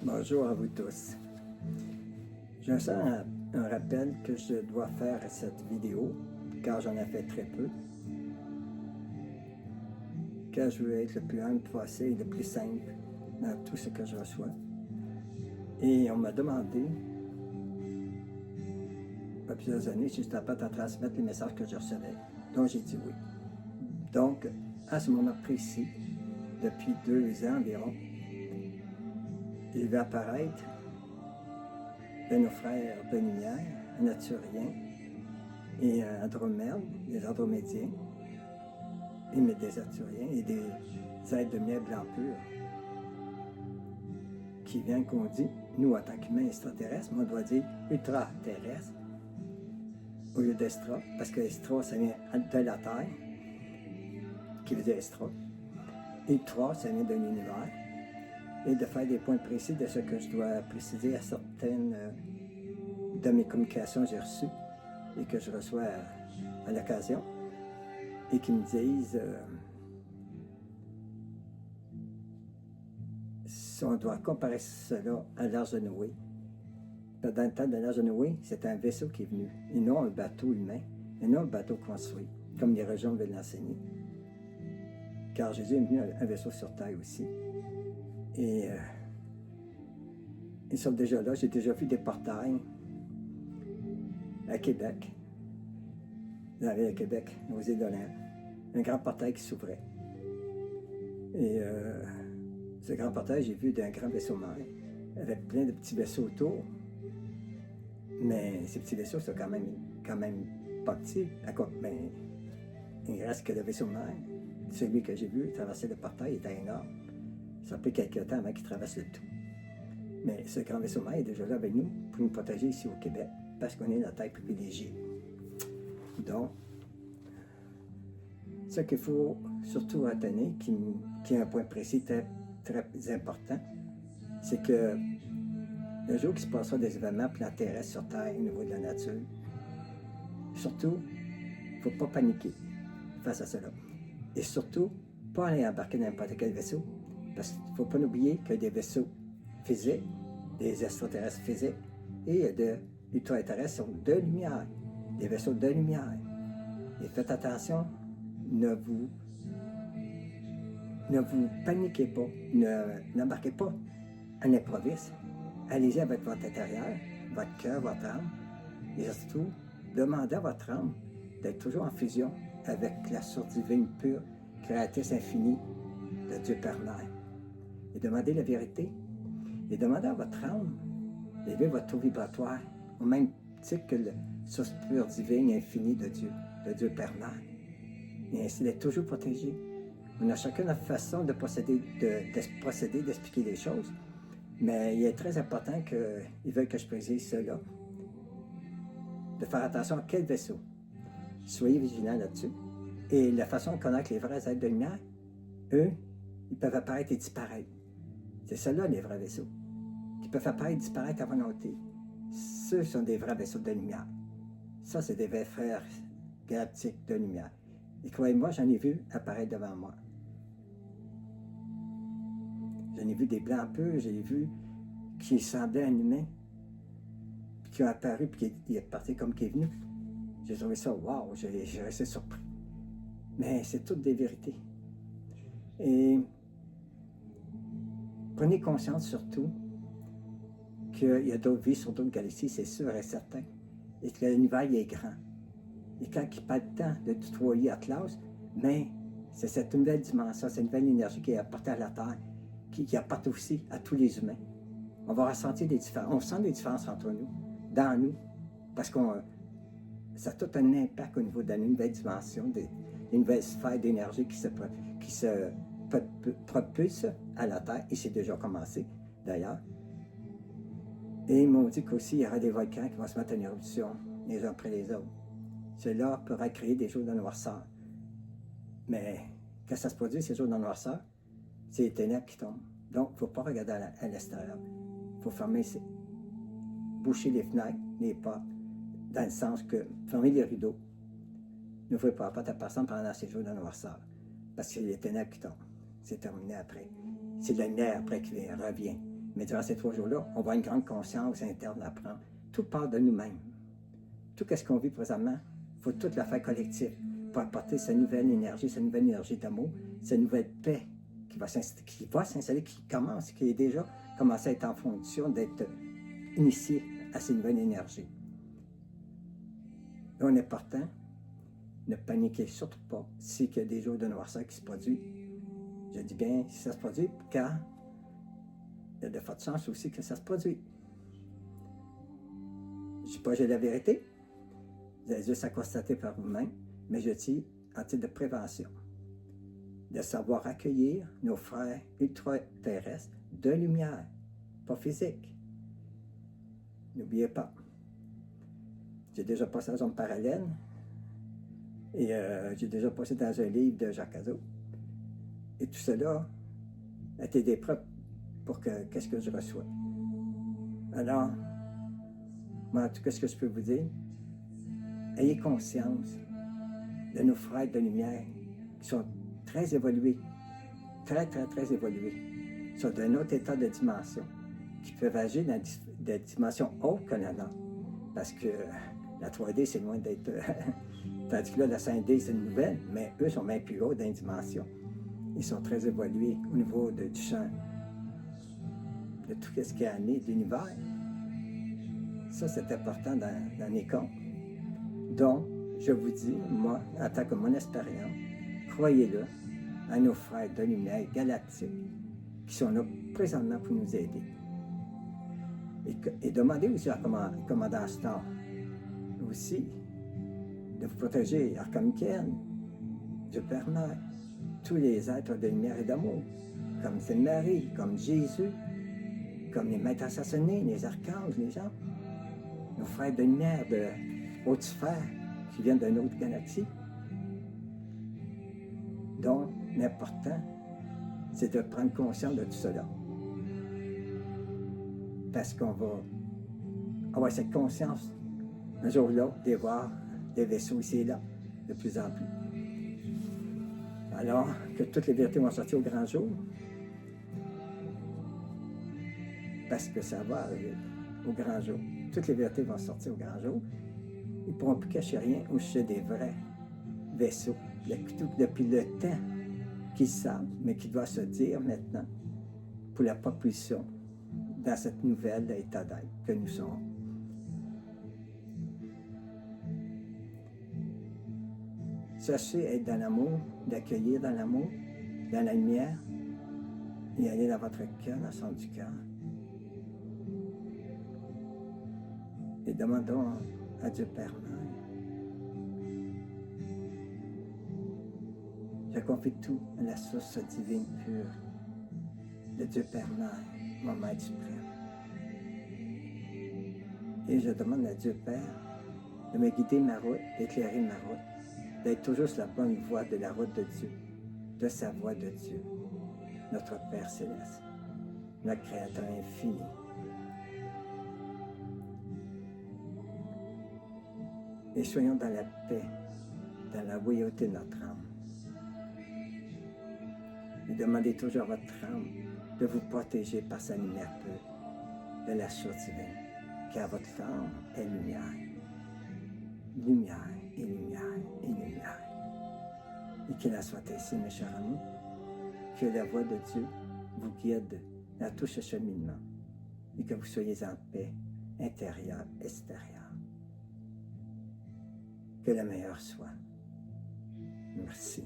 Bonjour à vous tous. Je sens un rappel que je dois faire cette vidéo, car j'en ai fait très peu, car je veux être le plus humble possible et le plus simple dans tout ce que je reçois. Et on m'a demandé, il y a plusieurs années, si j'étais prêt à transmettre les messages que je recevais. Donc j'ai dit oui. Donc, à ce moment précis, depuis 2 ans environ, il va apparaître de nos frères de lumière, un naturien et un andromède, des andromédiens, et des arthuriens et des êtres de lumière blanc pur qui viennent qu'on dit, nous en tant qu'humains extraterrestres, mais on doit dire ultra-terrestres au lieu d'extra, parce que extra ça vient de la Terre, qui veut dire extra. Ultra, ça vient de l'univers. Et de faire des points précis de ce que je dois préciser à certaines de mes communications que j'ai reçues et que je reçois à l'occasion, et qui me disent si on doit comparer cela à l'Arche de Noé. Dans le temps de l'Arche de Noé, c'était un vaisseau qui est venu, et non un bateau humain, et non un bateau construit, comme les religions veulent l'enseigner. Car Jésus est venu un vaisseau sur terre aussi. Et ils sont déjà là. J'ai déjà vu des portails à Québec, dans la ville de Québec, aux îles de l'Inde. Un grand portail qui s'ouvrait. Et ce grand portail, j'ai vu d'un grand vaisseau marin, avec plein de petits vaisseaux autour. Mais ces petits vaisseaux sont quand même pas petits. Mais il reste que le vaisseau marin, celui que j'ai vu traverser le portail, était énorme. Ça a pris quelques temps avant qu'il traverse le tout. Mais ce grand vaisseau marin est déjà là avec nous pour nous protéger ici au Québec, parce qu'on est la terre privilégiée. Donc, ce qu'il faut surtout retenir, qui est un point précis très, très important, c'est que le jour qu'il se passera des événements terrestres sur Terre au niveau de la nature, surtout, il ne faut pas paniquer face à cela. Et surtout, pas aller embarquer dans n'importe quel vaisseau, parce qu'il ne faut pas oublier que des vaisseaux physiques, des extraterrestres physiques et des ultra-terrestres sont de lumière, des vaisseaux de lumière. Et faites attention, ne vous paniquez pas, n'embarquez pas à l'improviste. Allez-y avec votre intérieur, votre cœur, votre âme, et surtout, demandez à votre âme d'être toujours en fusion avec la source divine pure, créatrice infinie de Dieu Père Mère. Et demandez la vérité. Et demandez à votre âme d'élever votre taux vibratoire au même titre que la source pure divine infinie de Dieu Père Mère. Et ainsi d'être toujours protégé. On a chacun notre façon de procéder, d'expliquer les choses. Mais il est très important qu'ils veulent que je précise cela. De faire attention à quel vaisseau. Soyez vigilants là-dessus. Et la façon de connaître les vrais êtres de lumière, eux, ils peuvent apparaître et disparaître. C'est ceux-là les vrais vaisseaux. Qui peuvent apparaître et disparaître à volonté. Ceux sont des vrais vaisseaux de lumière. Ça, c'est des vrais frères galactiques de lumière. Et croyez-moi, j'en ai vu apparaître devant moi. J'en ai vu des blancs purs, j'ai vu qui semblaient un humain, puis qui ont apparu, puis qui est parti comme qui est venu. J'ai trouvé ça, waouh, j'ai resté surpris. Mais c'est toutes des vérités. Et prenez conscience surtout qu'il y a d'autres vies sur d'autres galaxies, c'est sûr et certain, et que l'univers est grand. Et quand il pas le temps de tutoyer Atlas, mais c'est cette nouvelle dimension, cette nouvelle énergie qui est apportée à la Terre, qui apporte aussi à tous les humains. On va ressentir des différences, on sent des différences entre nous, dans nous, parce que ça a tout un impact au niveau de la nouvelle dimension, des nouvelles sphères d'énergie qui se propulsent à la Terre, et c'est déjà commencé d'ailleurs. Et ils m'ont dit qu'aussi il y aura des volcans qui vont se mettre en éruption les uns après les autres. Cela pourra créer des jours de noirceur. Mais quand ça se produit, ces jours de noirceur, c'est les ténèbres qui tombent. Donc, il ne faut pas regarder à l'extérieur. Il faut boucher les fenêtres, les portes, dans le sens que fermer les rideaux. N'ouvrez pas la porte à personne pendant ces jours de noirceur. Parce que c'est les ténèbres qui tombent. C'est terminé après. C'est la lumière après qui revient. Mais durant ces 3 jours-là, on va avoir une grande conscience interne à prendre. Tout part de nous-mêmes. Tout ce qu'on vit présentement, il faut tout le faire collectif pour apporter cette nouvelle énergie d'amour, cette nouvelle paix qui va s'installer, qui commence, qui est déjà commencé à être en fonction d'être initié à ces nouvelles énergies. Donc, il est important, ne paniquez surtout pas s'il y a des jours de noirceur qui se produisent. Je dis bien si ça se produit, car il y a de fortes chances aussi que ça se produise. Je ne dis pas que j'ai la vérité, vous avez juste à constater par vous-même, mais je dis en titre de prévention, de savoir accueillir nos frères ultra-terrestres de lumière, pas physique. N'oubliez pas, j'ai déjà passé dans la zone parallèle et j'ai déjà passé dans un livre de Jacques Cazot. Et tout cela a été des preuves pour qu'est-ce que je reçois. Alors, moi, en tout cas, ce que je peux vous dire, ayez conscience de nos frères de lumière qui sont très évolués, très évolués, qui sont d'un autre état de dimension, qui peuvent agir dans des dimensions hautes que la nôtre. Parce que la 3D, c'est loin d'être... tandis que là, la 5D, c'est une nouvelle, mais eux sont même plus hauts dans les dimensions. Ils sont très évolués au niveau du champ, de tout ce qui est amené de l'univers. Ça, c'est important dans les comptes. Donc, je vous dis, moi, en tant que mon expérience, croyez-le à nos frères de lumière galactiques qui sont là présentement pour nous aider. Et demandez aussi à commandant Star aussi de vous protéger, Archangiel, Dieu Père Mère, tous les êtres de lumière et d'amour, comme Sainte Marie, comme Jésus, comme les maîtres assassinés, les archanges, les gens, nos frères de lumière de haute sphère qui viennent d'une autre galaxie. Donc, l'important, c'est de prendre conscience de tout cela. Parce qu'on va avoir cette conscience, un jour ou l'autre, de voir des vaisseaux ici et là, de plus en plus. Alors, que toutes les vérités vont sortir au grand jour, parce que ça va arriver au grand jour. Toutes les vérités vont sortir au grand jour. Ils ne pourront plus cacher rien au sujet des vrais vaisseaux, depuis le temps qu'ils savent, mais qui doivent se dire maintenant pour la propulsion dans cette nouvelle état d'être que nous sommes. Sachez être dans l'amour, d'accueillir dans l'amour, dans la lumière, et aller dans votre cœur, dans le centre du cœur. Et demandons à Dieu Père Mère. Je confie tout à la source divine pure de Dieu Père Mère, mon Maître suprême. Et je demande à Dieu Père de me guider ma route, d'éclairer ma route, d'être toujours sur la bonne voie de la route de Dieu, de sa voie de Dieu, notre Père Céleste, notre Créateur infini. Et soyons dans la paix, dans la loyauté de notre âme. Et demandez toujours à votre âme de vous protéger par sa lumière pure de la source divine, car votre âme est lumière. Lumière et lumière et lumière. Et qu'il en soit ainsi, mes chers amis, que la voix de Dieu vous guide dans tout ce cheminement et que vous soyez en paix intérieure, extérieure. Que le meilleur soit. Merci.